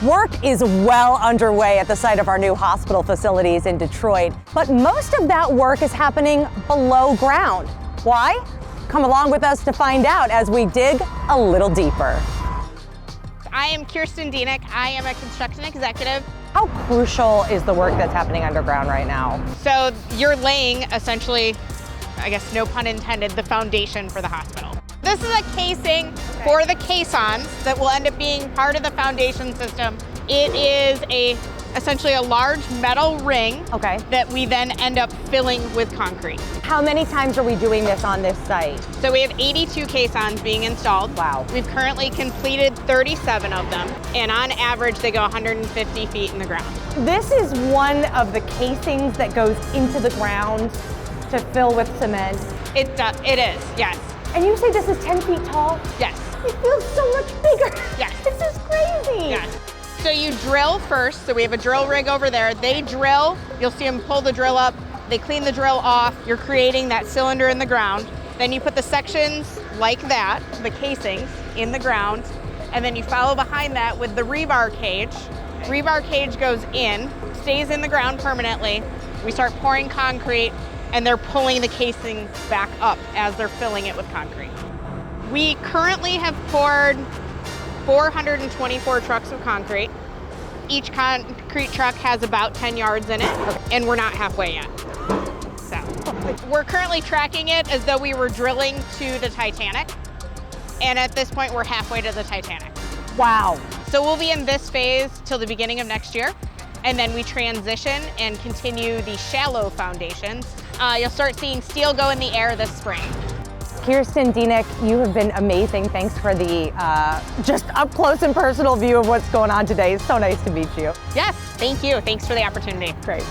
Work is well underway at the site of our new hospital facilities in Detroit, but most of that work is happening below ground. Why? Come along with us to find out as we dig a little deeper. I am Kirsten Dienek. I am a construction executive. How crucial is the work that's happening underground right now? So you're laying essentially, I guess no pun intended, the foundation for the hospital. This is a casing for the caissons that will end up being part of the foundation system. It is essentially a large metal ring that we then end up filling with concrete. How many times are we doing this on this site? So we have 82 caissons being installed. Wow. We've currently completed 37 of them, and on average they go 150 feet in the ground. This is one of the casings that goes into the ground to fill with cement. It is, yes. And you say this is 10 feet tall? Yes. It feels so much bigger. Yes. This is crazy. Yes. So you drill first, so we have a drill rig over there. They drill, you'll see them pull the drill up, they clean the drill off, you're creating that cylinder in the ground. Then you put the sections like that, the casings, in the ground, and then you follow behind that with the rebar cage. Rebar cage goes in, stays in the ground permanently. We start pouring concrete, and they're pulling the casing back up as they're filling it with concrete. We currently have poured 424 trucks of concrete. Each concrete truck has about 10 yards in it, and we're not halfway yet. So we're currently tracking it as though we were drilling to the Titanic, and at this point we're halfway to the Titanic. Wow. So we'll be in this phase till the beginning of next year, and then we transition and continue the shallow foundations. You'll start seeing steel go in the air this spring. Kirsten Dienek, you have been amazing. Thanks for the just up close and personal view of what's going on today. It's so nice to meet you. Yes, thank you. Thanks for the opportunity. Great.